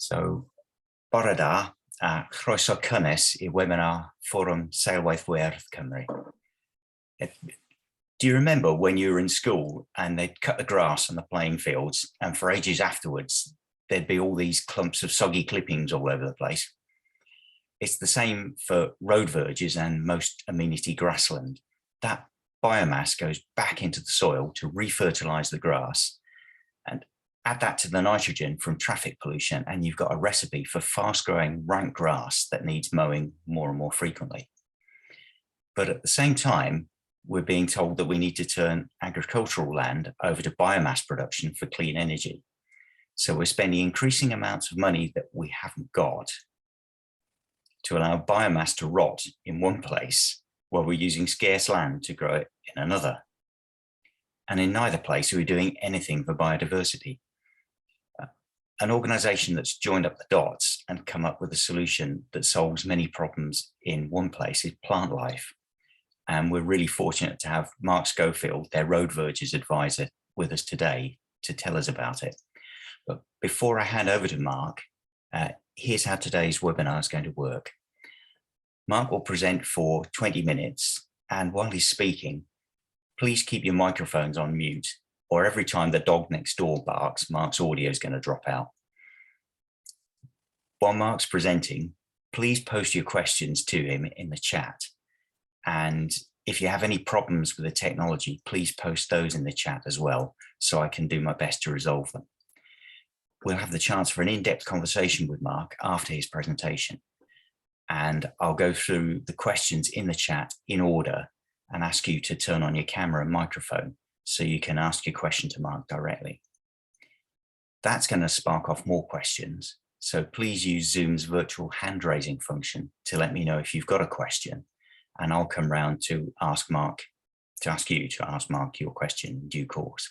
So, bore da, a chroeso cynnes I webinar Fforwm Seilwaith Wyrdd Cymru. Do you remember when you were in school and they'd cut the grass on the playing fields, and for ages afterwards, there'd be all these clumps of soggy clippings all over the place? It's the same for road verges and most amenity grassland. That biomass goes back into the soil to re-fertilise the grass, and add that to the nitrogen from traffic pollution, and you've got a recipe for fast-growing rank grass that needs mowing more and more frequently. But at the same time, we're being told that we need to turn agricultural land over to biomass production for clean energy. So we're spending increasing amounts of money that we haven't got to allow biomass to rot in one place while we're using scarce land to grow it in another. And in neither place are we doing anything for biodiversity. An organisation that's joined up the dots and come up with a solution that solves many problems in one place is Plantlife. And we're really fortunate to have Mark Schofield, their Road Verges Advisor, with us today to tell us about it. But before I hand over to Mark, here's how today's webinar is going to work. Mark will present for 20 minutes, and while he's speaking, please keep your microphones on mute, or every time the dog next door barks, Mark's audio is going to drop out. While Mark's presenting, please post your questions to him in the chat. And if you have any problems with the technology, please post those in the chat as well, so I can do my best to resolve them. We'll have the chance for an in-depth conversation with Mark after his presentation. And I'll go through the questions in the chat in order and ask you to turn on your camera and microphone so you can ask your question to Mark directly. That's going to spark off more questions. So please use Zoom's virtual hand raising function to let me know if you've got a question, and I'll come round to ask you to ask Mark your question in due course.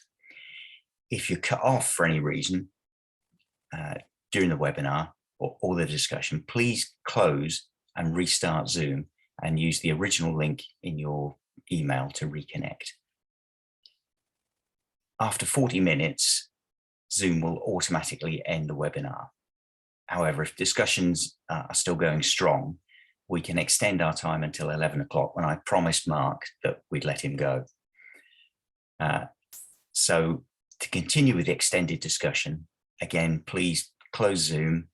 If you're cut off for any reason during the webinar or the discussion, please close and restart Zoom and use the original link in your email to reconnect. After 40 minutes, Zoom will automatically end the webinar. However, if discussions are still going strong, we can extend our time until 11 o'clock, when I promised Mark that we'd let him go. So to continue with the extended discussion, again, please close Zoom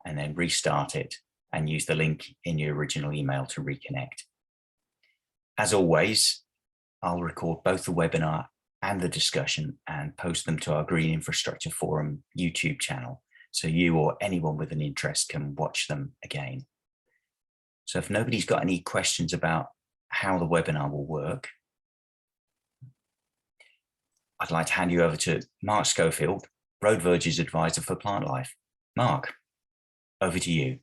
and then restart it and use the link in your original email to reconnect. As always, I'll record both the webinar and the discussion and post them to our Green Infrastructure Forum YouTube channel, so you or anyone with an interest can watch them again. So if nobody's got any questions about how the webinar will work, I'd like to hand you over to Mark Schofield, Road Verges Advisor for Plantlife. Mark, over to you.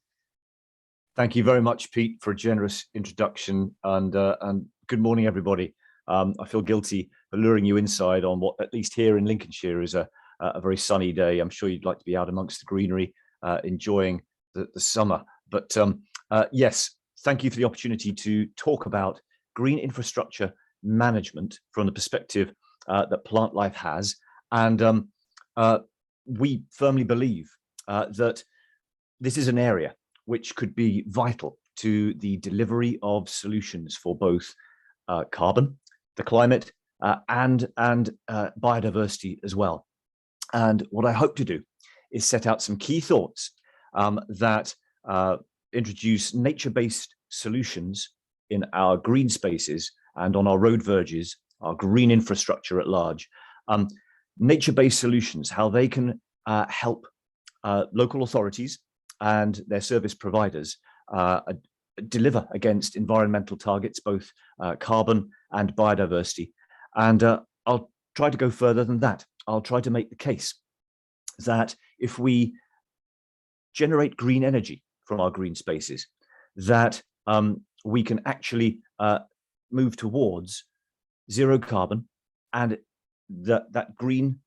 Thank you very much, Pete, for a generous introduction, and good morning, everybody. I feel guilty for luring you inside on what, at least here in Lincolnshire, is a very sunny day. I'm sure you'd like to be out amongst the greenery, enjoying the summer. But yes, thank you for the opportunity to talk about green infrastructure management from the perspective that Plantlife has. And we firmly believe that this is an area which could be vital to the delivery of solutions for both carbon, the climate, and biodiversity as well. And what I hope to do is set out some key thoughts that introduce nature-based solutions in our green spaces and on our road verges, our green infrastructure at large. Nature-based solutions, how they can help local authorities and their service providers deliver against environmental targets, both carbon and biodiversity. And I'll try to go further than that. I'll try to make the case that if we generate green energy from our green spaces, that we can actually move towards zero carbon, and that green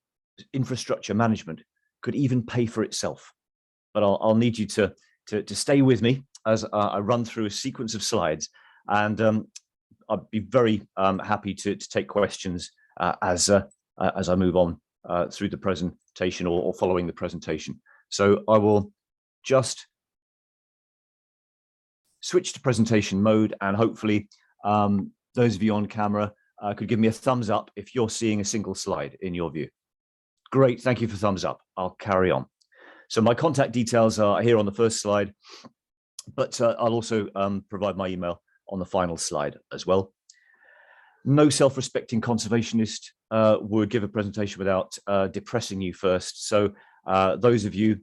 infrastructure management could even pay for itself. But I'll need you to stay with me as I run through a sequence of slides, and I'd be very happy to take questions as I move on through the presentation or following the presentation. So I will just switch to presentation mode, and hopefully those of you on camera could give me a thumbs up if you're seeing a single slide in your view. Great, thank you for thumbs up. I'll carry on. So my contact details are here on the first slide, but I'll also provide my email on the final slide as well. No self-respecting conservationist would give a presentation without depressing you first. So those of you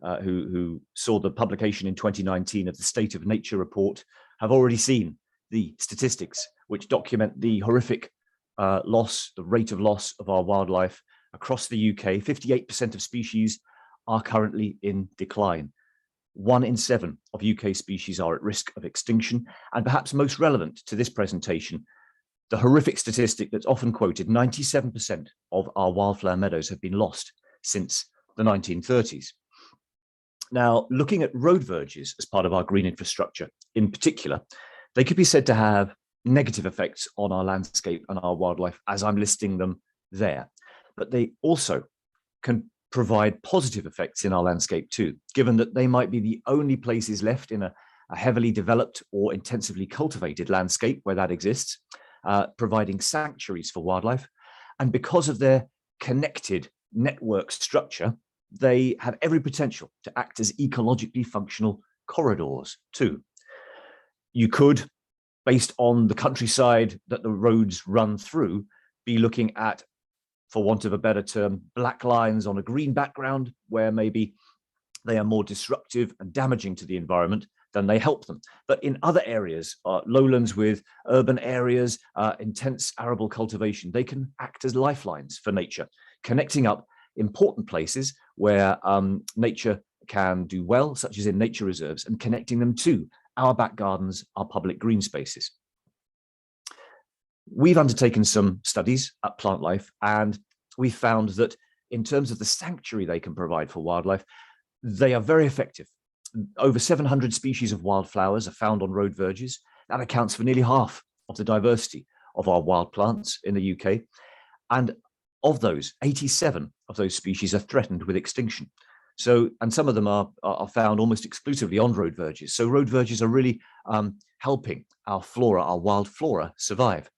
who saw the publication in 2019 of the State of Nature report have already seen the statistics which document the horrific loss, the rate of loss of our wildlife across the UK. 58% of species are currently in decline. 1 in 7 of UK species are at risk of extinction. And perhaps most relevant to this presentation, the horrific statistic that's often quoted, 97% of our wildflower meadows have been lost since the 1930s. Now, looking at road verges as part of our green infrastructure in particular, they could be said to have negative effects on our landscape and our wildlife, as I'm listing them there. But they also can provide positive effects in our landscape too, given that they might be the only places left in a heavily developed or intensively cultivated landscape where that exists, providing sanctuaries for wildlife. And because of their connected network structure, they have every potential to act as ecologically functional corridors too. You could, based on the countryside that the roads run through, be looking at, for want of a better term, black lines on a green background, where maybe they are more disruptive and damaging to the environment than they help them. But in other areas, lowlands with urban areas, intense arable cultivation, they can act as lifelines for nature, connecting up important places where nature can do well, such as in nature reserves, and connecting them to our back gardens, our public green spaces. We've undertaken some studies at Plantlife, and we found that in terms of the sanctuary they can provide for wildlife, they are very effective. Over 700 species of wildflowers are found on road verges. That accounts for nearly half of the diversity of our wild plants in the UK. And of those, 87 of those species are threatened with extinction. So, and some of them are found almost exclusively on road verges. So road verges are really helping our flora, our wild flora, survive.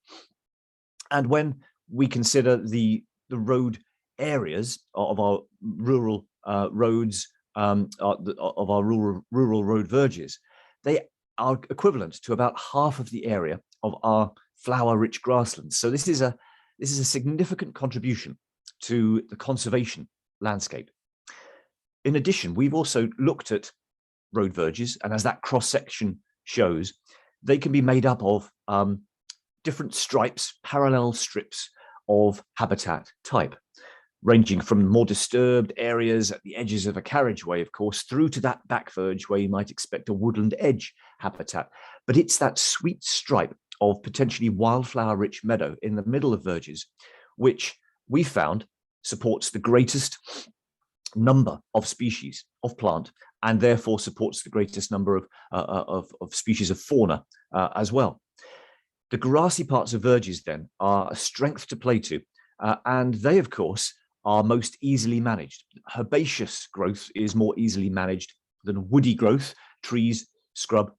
And when we consider the road areas of our rural roads, of our rural road verges, they are equivalent to about half of the area of our flower-rich grasslands. So this is a significant contribution to the conservation landscape. In addition, we've also looked at road verges, and as that cross-section shows, they can be made up of different stripes, parallel strips of habitat type, ranging from more disturbed areas at the edges of a carriageway, of course, through to that back verge where you might expect a woodland edge habitat. But it's that sweet stripe of potentially wildflower-rich meadow in the middle of verges, which we found supports the greatest number of species of plant, and therefore supports the greatest number of species of fauna as well. The grassy parts of verges then are a strength to play to, and they, of course, are most easily managed. Herbaceous growth is more easily managed than woody growth, trees, scrub,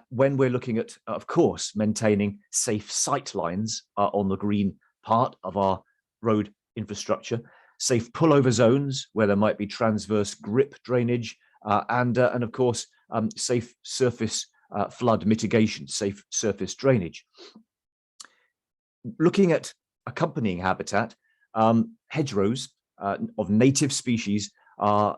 when we're looking at, of course, maintaining safe sight lines on the green part of our road infrastructure, safe pullover zones where there might be transverse grip drainage, and of course, safe surface flood mitigation, safe surface drainage. Looking at accompanying habitat, hedgerows of native species are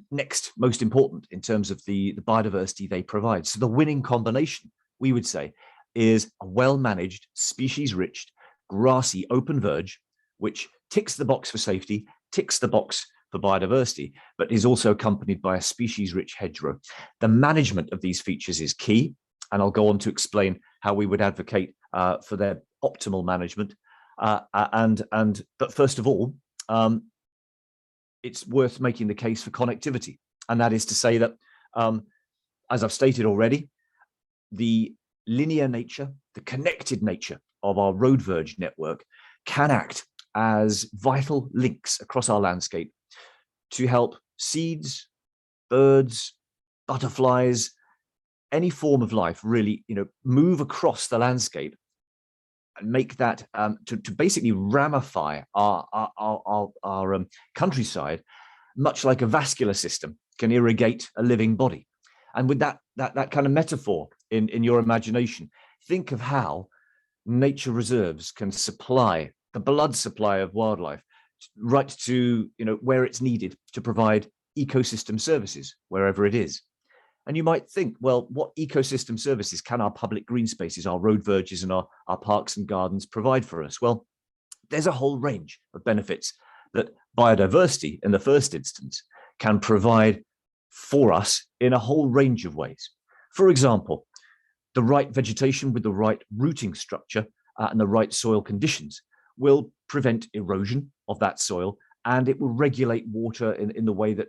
next most important in terms of the biodiversity they provide. So the winning combination, we would say, is a well-managed, species-rich, grassy open verge, which ticks the box for safety, ticks the box for biodiversity, but is also accompanied by a species-rich hedgerow. The management of these features is key, and I'll go on to explain how we would advocate for their optimal management. But first of all, it's worth making the case for connectivity, and that is to say that, as I've stated already, the linear nature, the connected nature of our road verge network can act as vital links across our landscape to help seeds, birds, butterflies, any form of life really, move across the landscape and make that to basically ramify our countryside, much like a vascular system can irrigate a living body. And with that kind of metaphor in your imagination, think of how nature reserves can supply the blood supply of wildlife right to where it's needed to provide ecosystem services wherever it is. And you might think, well, what ecosystem services can our public green spaces, our road verges and our parks and gardens provide for us? Well, there's a whole range of benefits that biodiversity in the first instance can provide for us in a whole range of ways. For example, the right vegetation with the right rooting structure and the right soil conditions will prevent erosion of that soil, and it will regulate water in the way that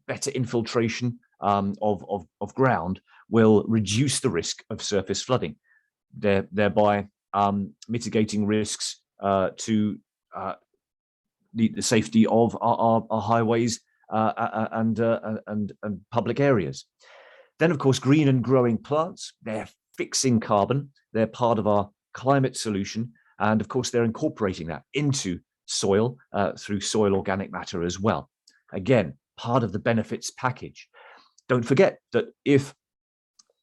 better infiltration of ground will reduce the risk of surface flooding, thereby mitigating risks to the safety of our highways and public areas. Then, of course, green and growing plants, they're fixing carbon, they're part of our climate solution, and of course, they're incorporating that into soil through soil organic matter as well. Again, part of the benefits package. Don't forget that if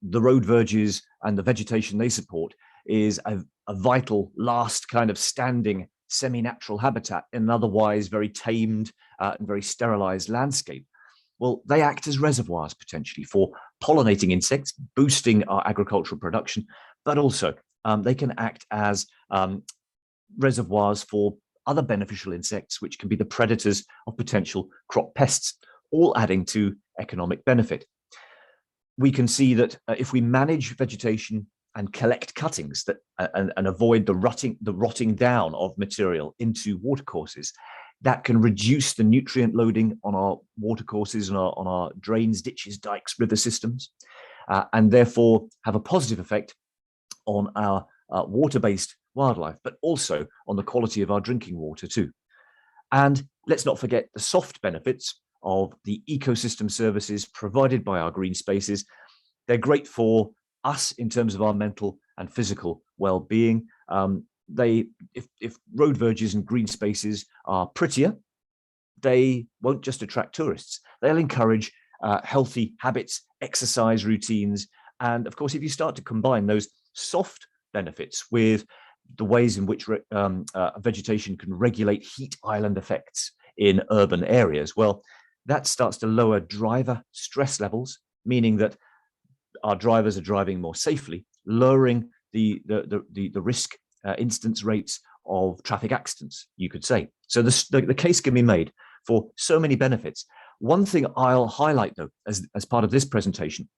the road verges and the vegetation they support is a vital last kind of standing semi-natural habitat in an otherwise very tamed and very sterilized landscape, well, they act as reservoirs potentially for pollinating insects, boosting our agricultural production, but also they can act as reservoirs for other beneficial insects, which can be the predators of potential crop pests, all adding to economic benefit. We can see that if we manage vegetation and collect cuttings that and avoid the rotting down of material into watercourses, that can reduce the nutrient loading on our watercourses and on our drains, ditches, dikes, river systems, and therefore have a positive effect on our water-based wildlife, but also on the quality of our drinking water too. And let's not forget the soft benefits of the ecosystem services provided by our green spaces. They're great for us in terms of our mental and physical well-being. If road verges and green spaces are prettier, they won't just attract tourists. They'll encourage healthy habits, exercise routines. And of course, if you start to combine those soft benefits with the ways in which vegetation can regulate heat island effects in urban areas, well, that starts to lower driver stress levels, meaning that our drivers are driving more safely, lowering the risk instance rates of traffic accidents, you could say. So the case can be made for so many benefits. One thing I'll highlight, though, as part of this presentation,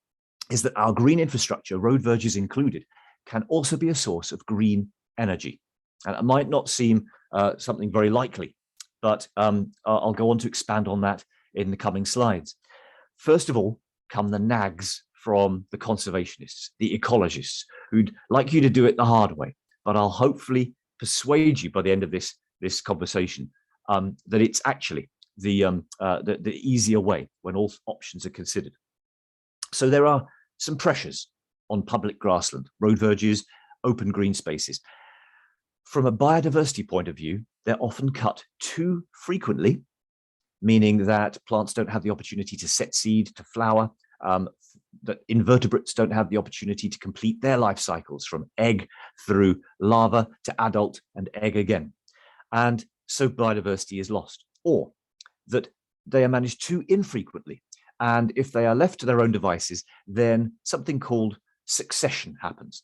is that our green infrastructure, road verges included, can also be a source of green energy. And it might not seem something very likely, but I'll go on to expand on that in the coming slides. First of all, come the nags from the conservationists, the ecologists, who'd like you to do it the hard way. But I'll hopefully persuade you by the end of this conversation that it's actually the easier way when all options are considered. So there are some pressures on public grassland, road verges, open green spaces. From a biodiversity point of view, they're often cut too frequently, meaning that plants don't have the opportunity to set seed, to flower, that invertebrates don't have the opportunity to complete their life cycles from egg through larva to adult and egg again. And so biodiversity is lost, or that they are managed too infrequently. And if they are left to their own devices, then something called succession happens.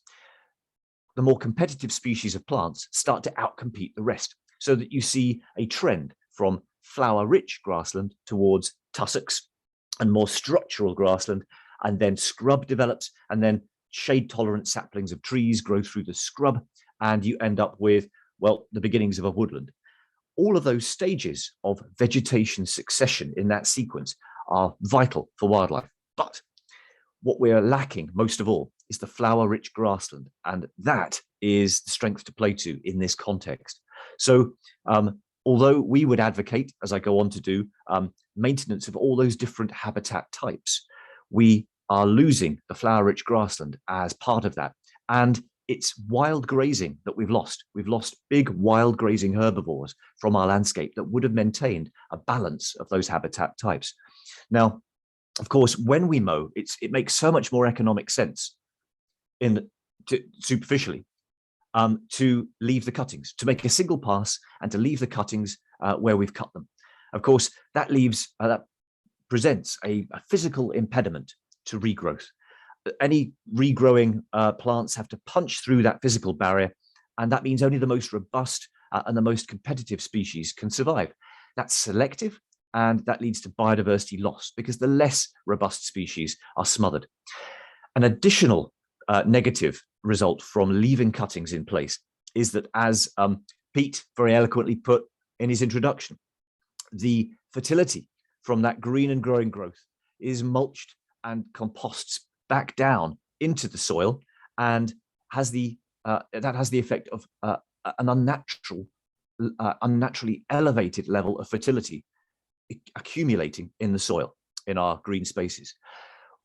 The more competitive species of plants start to outcompete the rest, so that you see a trend from flower-rich grassland towards tussocks and more structural grassland, and then scrub develops, and then shade-tolerant saplings of trees grow through the scrub, and you end up with, well, the beginnings of a woodland. All of those stages of vegetation succession in that sequence are vital for wildlife. But what we are lacking most of all is the flower-rich grassland, and that is the strength to play to in this context. So although we would advocate, as I go on to do, maintenance of all those different habitat types, we are losing the flower-rich grassland as part of that. And it's wild grazing that we've lost. We've lost big wild grazing herbivores from our landscape that would have maintained a balance of those habitat types. Now, of course, when we mow, it makes so much more economic sense superficially to leave the cuttings, to make a single pass and to leave the cuttings where we've cut them. Of course, that presents a physical impediment to regrowth. Any regrowing plants have to punch through that physical barrier, and that means only the most robust and the most competitive species can survive. That's selective, and that leads to biodiversity loss because the less robust species are smothered. An additional negative result from leaving cuttings in place is that, as Pete very eloquently put in his introduction, the fertility from that green and growing growth is mulched and composts back down into the soil, and that has the effect of an unnaturally elevated level of fertility accumulating in the soil in our green spaces.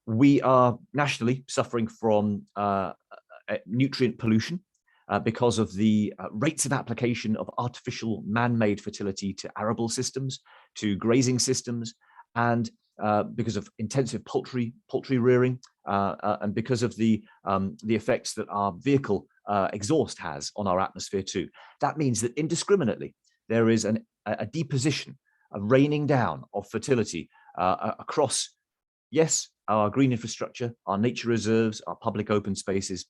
We are nationally suffering from nutrient pollution because of the rates of application of artificial man-made fertility to arable systems, to grazing systems, and because of intensive poultry rearing, and because of the effects that our vehicle exhaust has on our atmosphere too. That means that indiscriminately there is a deposition, a raining down of fertility across, yes, our green infrastructure, our nature reserves, our public open spaces.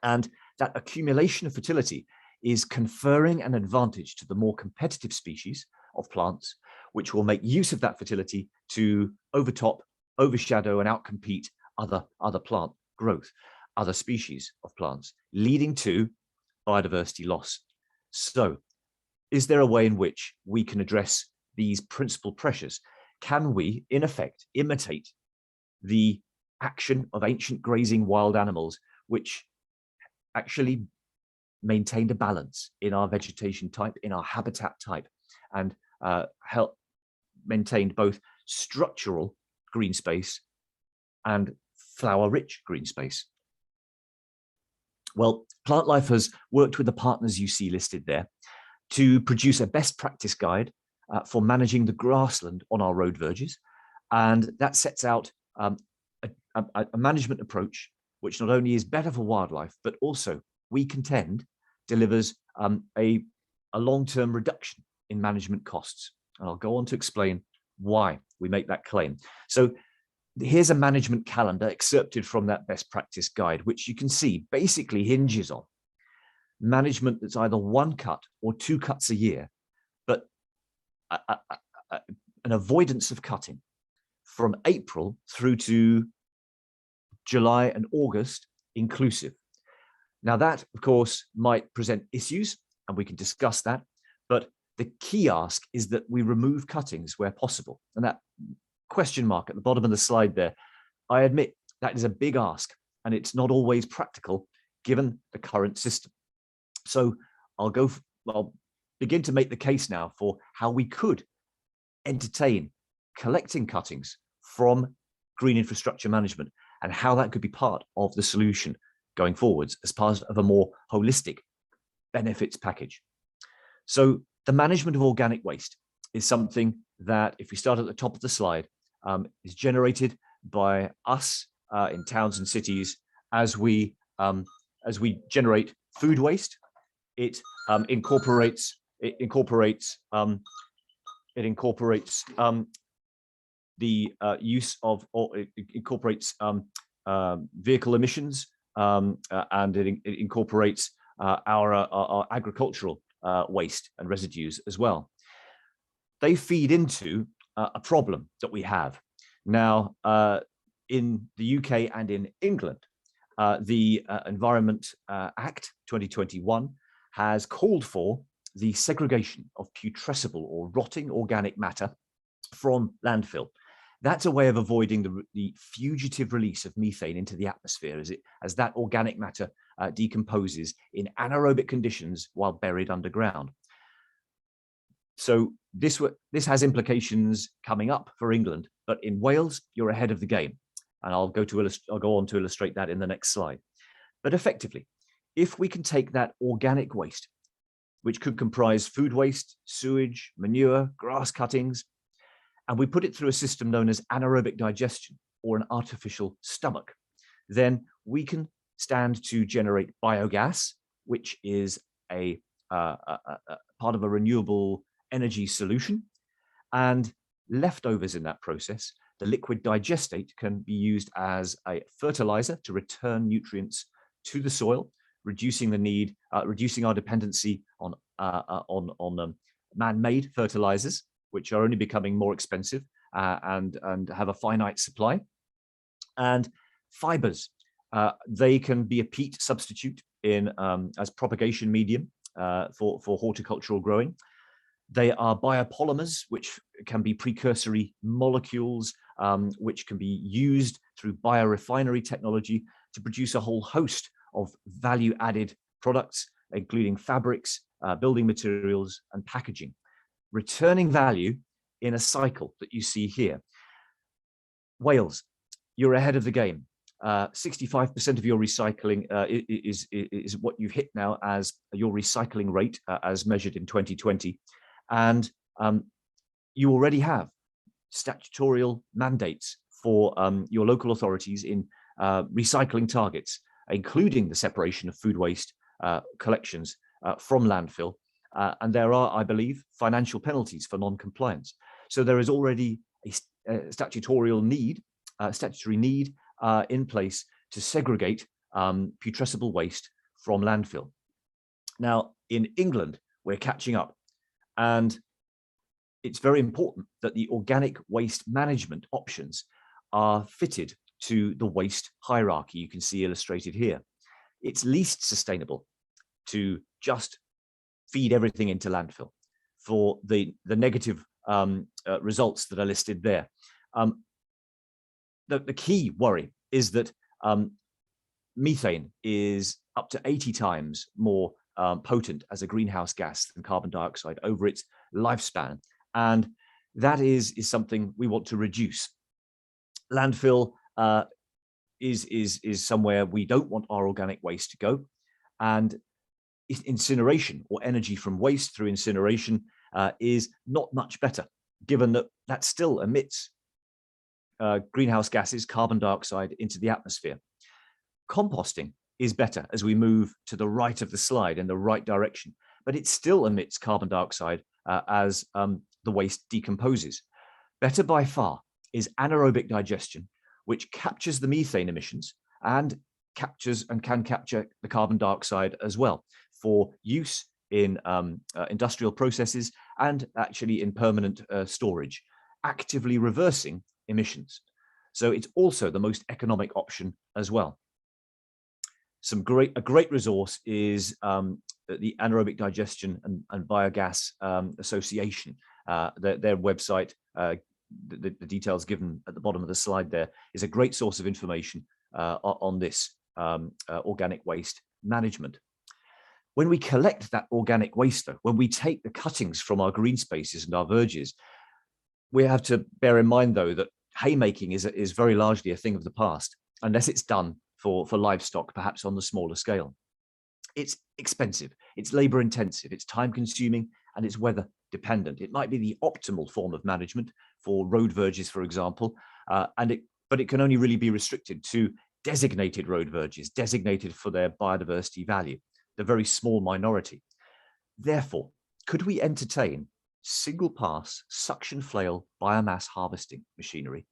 And that accumulation of fertility is conferring an advantage to the more competitive species of plants, which will make use of that fertility to overtop, overshadow, and outcompete other plant growth, other species of plants, leading to biodiversity loss. So, is there a way in which we can address these principal pressures? Can we, in effect, imitate the action of ancient grazing wild animals, which actually maintained a balance in our vegetation type, in our habitat type, and help maintained both structural green space and flower-rich green space? Well, Plantlife has worked with the partners you see listed there to produce a best practice guide for managing the grassland on our road verges. And that sets out a management approach which not only is better for wildlife, but also, we contend, delivers a long-term reduction in management costs. And I'll go on to explain why we make that claim. So here's a management calendar excerpted from that best practice guide, which you can see basically hinges on management that's either one cut or two cuts a year, but an avoidance of cutting from April through to July and August inclusive. Now that, of course, might present issues, and we can discuss that, but the key ask is that we remove cuttings where possible. And that question mark at the bottom of the slide there, I admit that is a big ask, and it's not always practical given the current system. So I'll begin to make the case now for how we could entertain collecting cuttings from green infrastructure management, and how that could be part of the solution going forwards as part of a more holistic benefits package. So the management of organic waste is something that, if we start at the top of the slide, is generated by us in towns and cities as we generate food waste. It incorporates the use of, or it incorporates vehicle emissions, and it incorporates our agricultural waste and residues as well. They feed into a problem that we have now in the UK and in England. The Environment Act 2021 has called for the segregation of putrescible or rotting organic matter from landfill. That's a way of avoiding the fugitive release of methane into the atmosphere as that organic matter decomposes in anaerobic conditions while buried underground. So this has implications coming up for England, but in Wales, you're ahead of the game. And I'll go on to illustrate that in the next slide. But effectively, if we can take that organic waste, which could comprise food waste, sewage, manure, grass cuttings, and we put it through a system known as anaerobic digestion or an artificial stomach, then we can stand to generate biogas, which is a part of a renewable energy solution, and leftovers in that process, the liquid digestate, can be used as a fertilizer to return nutrients to the soil, reducing the need, reducing our dependency on man-made fertilizers, which are only becoming more expensive and have a finite supply. And fibers, they can be a peat substitute in as propagation medium for horticultural growing. They are biopolymers, which can be precursory molecules, which can be used through biorefinery technology to produce a whole host of value-added products, including fabrics, building materials, and packaging, returning value in a cycle that you see here. Wales, you're ahead of the game. 65% of your recycling is what you've hit now as your recycling rate as measured in 2020. And you already have statutorial mandates for your local authorities in recycling targets, including the separation of food waste collections from landfill. And there are, I believe, financial penalties for non-compliance. So there is already a statutory need in place to segregate putrescible waste from landfill. Now, in England, we're catching up. And it's very important that the organic waste management options are fitted to the waste hierarchy you can see illustrated here. It's least sustainable to just feed everything into landfill for the negative results that are listed there. The key worry is that methane is up to 80 times more potent as a greenhouse gas than carbon dioxide over its lifespan. And that is something we want to reduce. Landfill is somewhere we don't want our organic waste to go. And incineration, or energy from waste through incineration, is not much better, given that that still emits greenhouse gases, carbon dioxide, into the atmosphere. Composting is better as we move to the right of the slide in the right direction, but it still emits carbon dioxide as the waste decomposes. Better by far is anaerobic digestion, which captures the methane emissions and can capture the carbon dioxide as well for use in industrial processes and actually in permanent storage, actively reversing emissions. So it's also the most economic option as well. A great resource is the Anaerobic Digestion and Biogas Association. Their website, the details given at the bottom of the slide there, is a great source of information on this organic waste management. When we collect that organic waste, though, when we take the cuttings from our green spaces and our verges, we have to bear in mind, though, that haymaking is very largely a thing of the past, unless it's done for livestock, perhaps on the smaller scale. It's expensive, it's labor intensive, it's time consuming, and it's weather dependent. It might be the optimal form of management for road verges, for example, but it can only really be restricted to designated road verges, designated for their biodiversity value, the very small minority. Therefore, could we entertain single pass suction flail biomass harvesting machinery,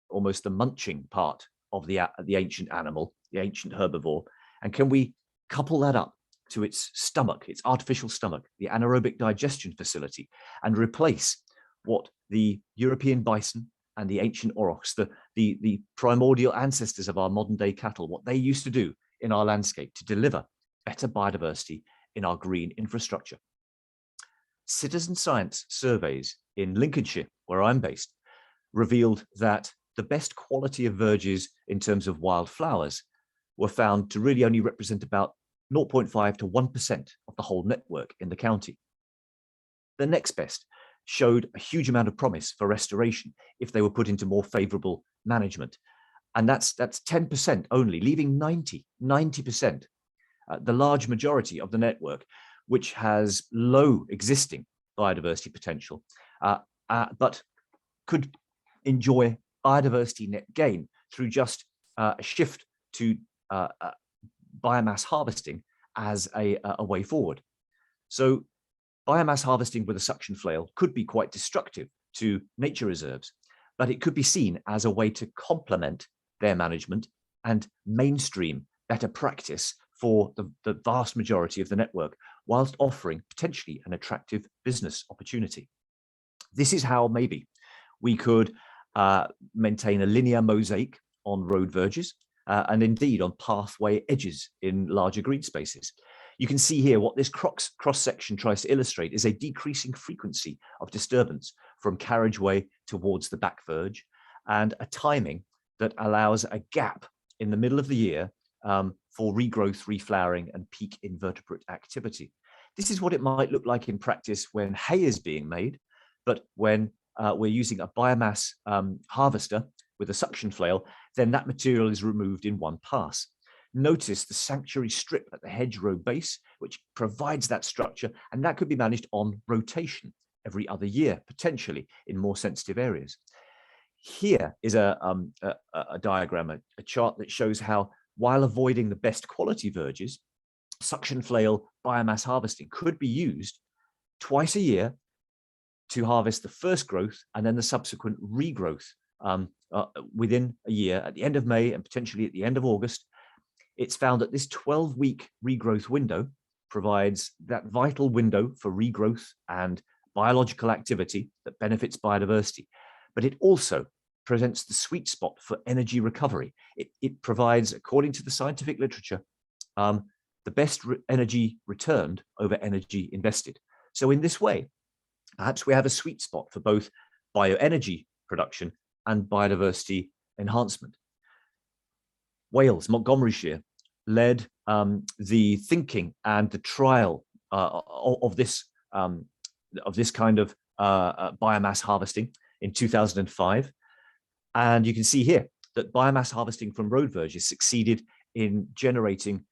almost the munching part of the ancient animal, the ancient herbivore, and can we couple that up to its stomach, its artificial stomach, the anaerobic digestion facility, and replace what the European bison and the ancient aurochs, the primordial ancestors of our modern day cattle, what they used to do in our landscape to deliver better biodiversity in our green infrastructure. Citizen science surveys in Lincolnshire, where I'm based, revealed that the best quality of verges in terms of wildflowers were found to really only represent about 0.5 to 1% of the whole network in the county. The next best showed a huge amount of promise for restoration if they were put into more favorable management. And that's 10% only, leaving 90%, the large majority of the network, which has low existing biodiversity potential, but could enjoy biodiversity net gain through just a shift to biomass harvesting as a way forward. So biomass harvesting with a suction flail could be quite destructive to nature reserves, but it could be seen as a way to complement their management and mainstream better practice for the vast majority of the network, whilst offering potentially an attractive business opportunity. This is how maybe we could maintain a linear mosaic on road verges and indeed on pathway edges in larger green spaces. You can see here what this cross-section tries to illustrate is a decreasing frequency of disturbance from carriageway towards the back verge, and a timing that allows a gap in the middle of the year for regrowth, reflowering, and peak invertebrate activity. This is what it might look like in practice when hay is being made, but when we're using a biomass harvester with a suction flail, then that material is removed in one pass. Notice the sanctuary strip at the hedgerow base, which provides that structure, and that could be managed on rotation every other year, potentially in more sensitive areas. Here is a diagram, a chart that shows how, while avoiding the best quality verges, suction flail biomass harvesting could be used twice a year to harvest the first growth and then the subsequent regrowth within a year, at the end of May and potentially at the end of August. It's found that this 12-week regrowth window provides that vital window for regrowth and biological activity that benefits biodiversity, but it also presents the sweet spot for energy recovery. It provides, according to the scientific literature, the best energy returned over energy invested. So in this way, perhaps we have a sweet spot for both bioenergy production and biodiversity enhancement. Wales, Montgomeryshire, led the thinking and the trial of this kind of biomass harvesting in 2005. And you can see here that biomass harvesting from road verges succeeded in generating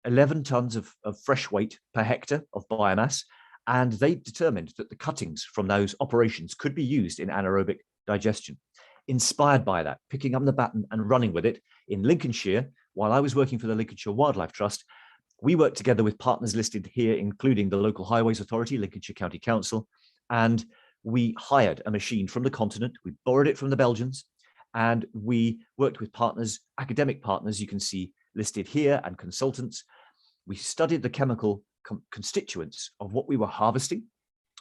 11 tons of fresh weight per hectare of biomass. And they determined that the cuttings from those operations could be used in anaerobic digestion. Inspired by that, picking up the baton and running with it, in Lincolnshire, while I was working for the Lincolnshire Wildlife Trust, we worked together with partners listed here, including the local Highways Authority, Lincolnshire County Council, and we hired a machine from the continent. We borrowed it from the Belgians, and we worked with partners, academic partners, you can see listed here, and consultants. We studied the chemical constituents of what we were harvesting.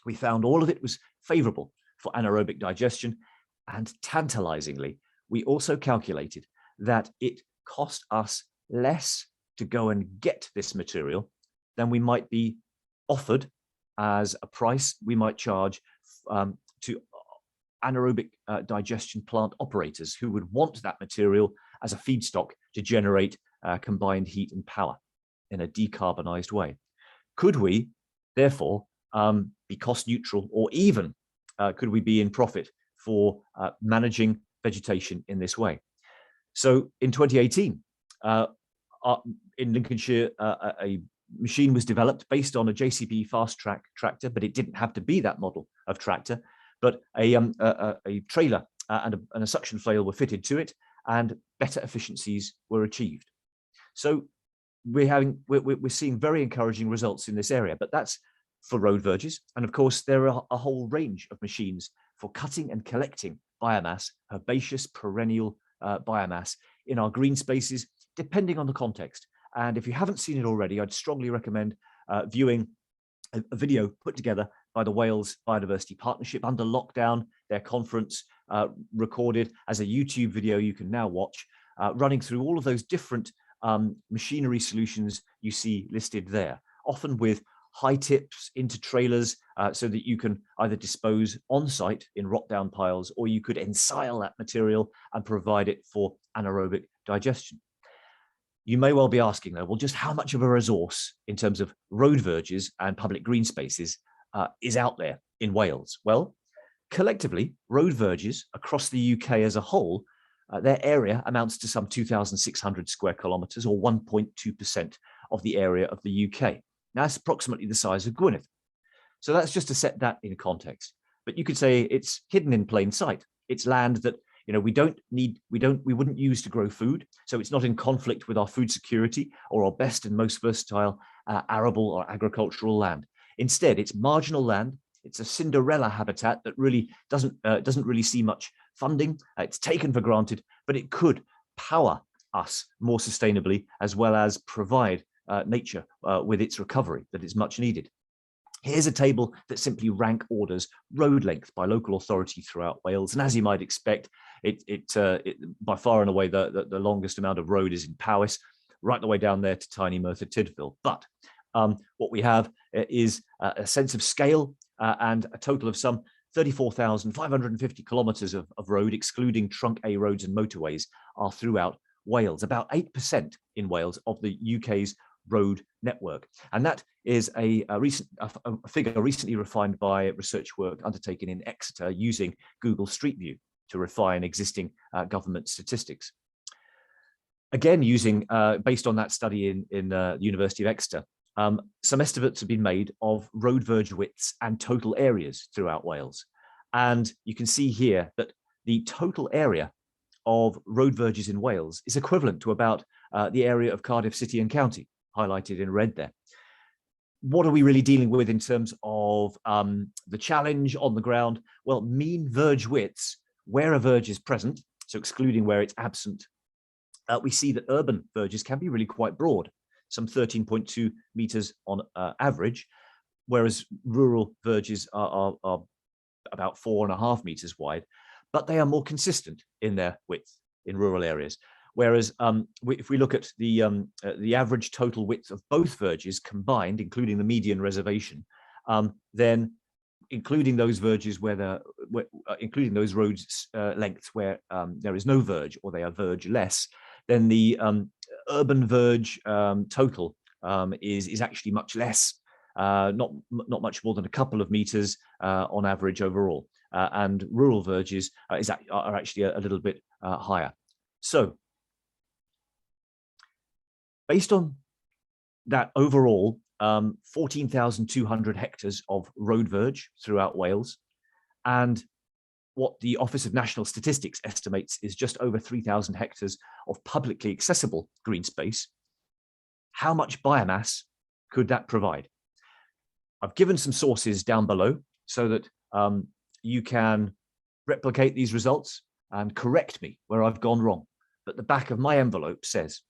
We found all of it was favorable for anaerobic digestion, and tantalizingly, we also calculated that it cost us less to go and get this material than we might be offered as a price we might charge to anaerobic digestion plant operators who would want that material as a feedstock to generate combined heat and power in a decarbonized way. Could we, therefore, be cost neutral, or even could we be in profit for managing vegetation in this way? So in 2018, in Lincolnshire, a machine was developed based on a JCB fast track tractor, but it didn't have to be that model of tractor, but a trailer and a suction flail were fitted to it, and better efficiencies were achieved. So we're seeing very encouraging results in this area, but that's for road verges. And of course, there are a whole range of machines for cutting and collecting biomass, herbaceous perennial biomass in our green spaces, depending on the context. And if you haven't seen it already, I'd strongly recommend viewing a video put together by the Wales Biodiversity Partnership under lockdown, their conference, recorded as a YouTube video you can now watch, running through all of those different machinery solutions you see listed there, often with high tips into trailers so that you can either dispose on site in rot down piles, or you could ensile that material and provide it for anaerobic digestion. You may well be asking though, well, just how much of a resource in terms of road verges and public green spaces is out there in Wales? Well, collectively, road verges across the UK as a whole, their area amounts to some 2,600 square kilometres, or 1.2% of the area of the UK. Now, that's approximately the size of Gwynedd. So that's just to set that in context. But you could say it's hidden in plain sight. It's land that we wouldn't use to grow food. So it's not in conflict with our food security or our best and most versatile arable or agricultural land. Instead, it's marginal land. It's a Cinderella habitat that really doesn't really see much funding. It's taken for granted, but it could power us more sustainably, as well as provide nature with its recovery that is much needed. Here's a table that simply rank orders road length by local authority throughout Wales. And as you might expect, it by far and away the longest amount of road is in Powys, right the way down there to tiny Merthyr Tydfil. But what we have is a sense of scale and a total of some 34,550 kilometres of road, excluding trunk A roads and motorways, are throughout Wales. About 8% in Wales of the UK's road network. And that is a figure recently refined by research work undertaken in Exeter using Google Street View to refine existing government statistics. Again, using based on that study in the University of Exeter, some estimates have been made of road verge widths and total areas throughout Wales. And you can see here that the total area of road verges in Wales is equivalent to about the area of Cardiff City and County, highlighted in red there. What are we really dealing with in terms of the challenge on the ground? Well, mean verge widths, where a verge is present, so excluding where it's absent, we see that urban verges can be really quite broad, some 13.2 meters on average, whereas rural verges are about 4.5 meters wide, but they are more consistent in their width in rural areas. Whereas if we look at the average total width of both verges combined, including the median reservation, then including those verges including those roads lengths where there is no verge or they are verge-less, then the urban verge total is actually much less, not much more than a couple of meters on average overall, and rural verges are actually a little bit higher. So, based on that overall 14,200 hectares of road verge throughout Wales, and what the Office of National Statistics estimates is just over 3,000 hectares of publicly accessible green space, how much biomass could that provide? I've given some sources down below so that you can replicate these results and correct me where I've gone wrong. But the back of my envelope says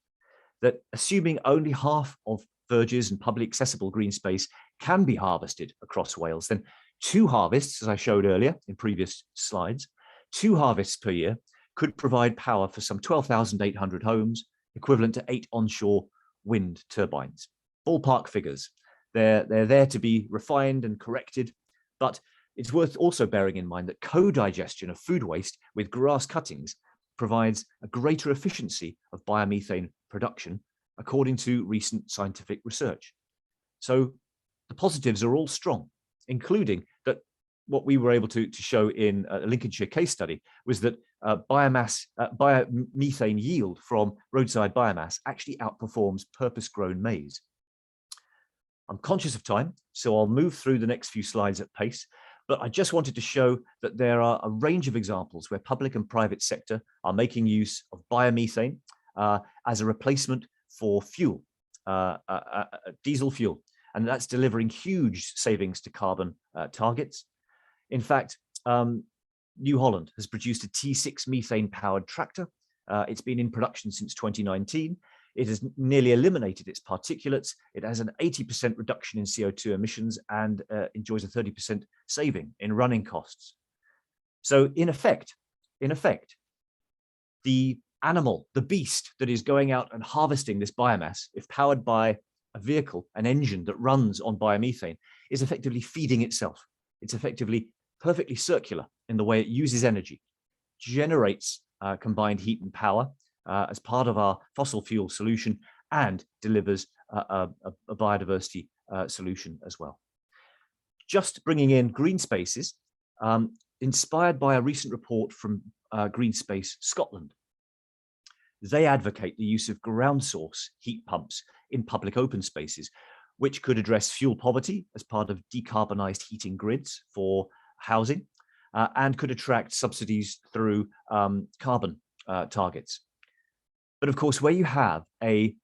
that assuming only half of verges and publicly accessible green space can be harvested across Wales, then 2 harvests, as I showed earlier in previous slides, 2 harvests per year could provide power for some 12,800 homes, equivalent to 8 onshore wind turbines. Ballpark figures. They're there to be refined and corrected, but it's worth also bearing in mind that co-digestion of food waste with grass cuttings provides a greater efficiency of biomethane production, according to recent scientific research. So the positives are all strong, including that what we were able to show in a Lincolnshire case study was that biomethane yield from roadside biomass actually outperforms purpose-grown maize. I'm conscious of time, so I'll move through the next few slides at pace, but I just wanted to show that there are a range of examples where public and private sector are making use of biomethane as a replacement for fuel, diesel fuel, and that's delivering huge savings to carbon targets. In fact, New Holland has produced a T6 methane-powered tractor. It's been in production since 2019. It has nearly eliminated its particulates. It has an 80% reduction in CO2 emissions and enjoys a 30% saving in running costs. So in effect, the animal, the beast that is going out and harvesting this biomass, if powered by a vehicle, an engine that runs on biomethane, is effectively feeding itself. It's effectively perfectly circular in the way it uses energy, generates combined heat and power as part of our fossil fuel solution, and delivers a biodiversity solution as well. just bringing in green spaces, inspired by a recent report from Green Space Scotland. They advocate the use of ground source heat pumps in public open spaces, which could address fuel poverty as part of decarbonised heating grids for housing, and could attract subsidies through carbon targets. But of course, where you have a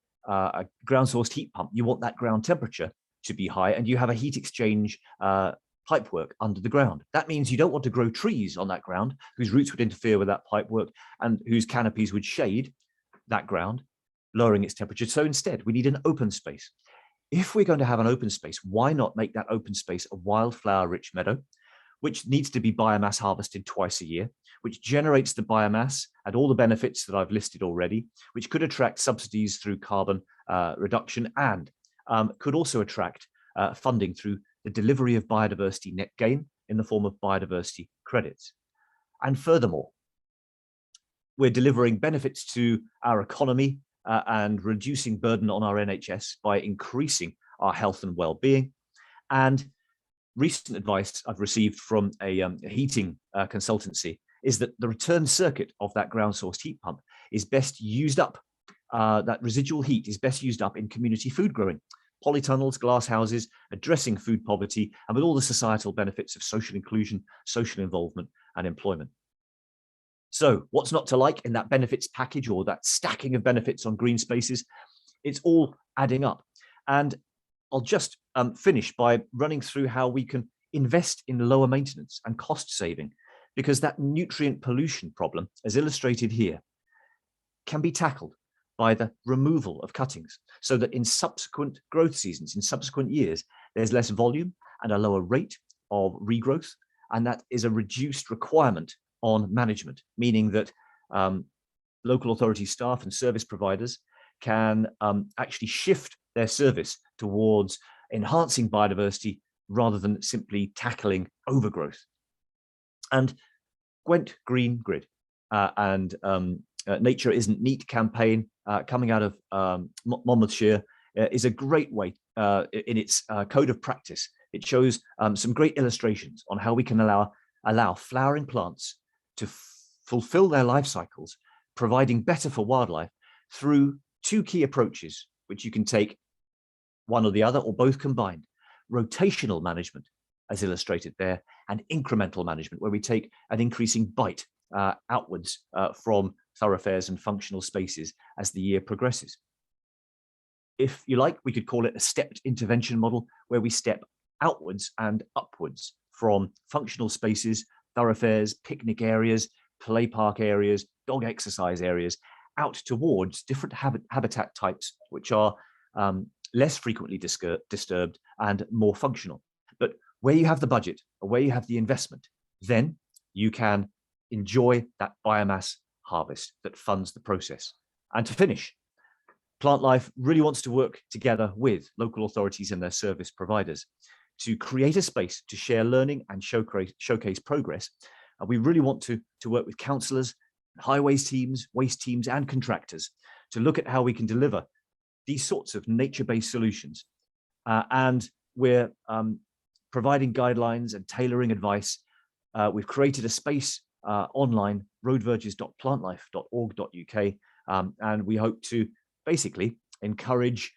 ground sourced heat pump, you want that ground temperature to be high, and you have a heat exchange pipework under the ground. That means you don't want to grow trees on that ground whose roots would interfere with that pipework and whose canopies would shade that ground, lowering its temperature. So instead, we need an open space. If we're going to have an open space, why not make that open space a wildflower-rich meadow, which needs to be biomass harvested twice a year, which generates the biomass and all the benefits that I've listed already, which could attract subsidies through carbon reduction, and could also attract funding through the delivery of biodiversity net gain in the form of biodiversity credits. And furthermore, we're delivering benefits to our economy and reducing burden on our NHS by increasing our health and well-being. And recent advice I've received from a heating consultancy is that the return circuit of that ground sourced heat pump is best used up, that residual heat is best used up in community food growing, polytunnels, glass houses, addressing food poverty, and with all the societal benefits of social inclusion, social involvement, and employment. So what's not to like in that benefits package, or that stacking of benefits on green spaces? It's all adding up. And I'll just finish by running through how we can invest in lower maintenance and cost saving, because that nutrient pollution problem, as illustrated here, can be tackled by the removal of cuttings, so that in subsequent growth seasons, in subsequent years, there's less volume and a lower rate of regrowth, and that is a reduced requirement on management, meaning that local authority staff and service providers can actually shift their service towards enhancing biodiversity rather than simply tackling overgrowth. And Gwent Green Grid and Nature Isn't Neat campaign coming out of Monmouthshire is a great way in its code of practice. It shows some great illustrations on how we can allow flowering plants to fulfill their life cycles, providing better for wildlife through two key approaches, which you can take one or the other or both combined: rotational management, as illustrated there, and incremental management, where we take an increasing bite outwards from thoroughfares and functional spaces as the year progresses. If you like, we could call it a stepped intervention model, where we step outwards and upwards from functional spaces, thoroughfares, picnic areas, play park areas, dog exercise areas, out towards different habitat types, which are less frequently disturbed and more functional. But where you have the budget, or where you have the investment, then you can enjoy that biomass harvest that funds the process. And to finish, Plantlife really wants to work together with local authorities and their service providers to create a space to share learning and showcase progress. And we really want to work with councillors, highways teams, waste teams, and contractors to look at how we can deliver these sorts of nature-based solutions. And we're providing guidelines and tailoring advice. We've created a space online, roadverges.plantlife.org.uk, and we hope to basically encourage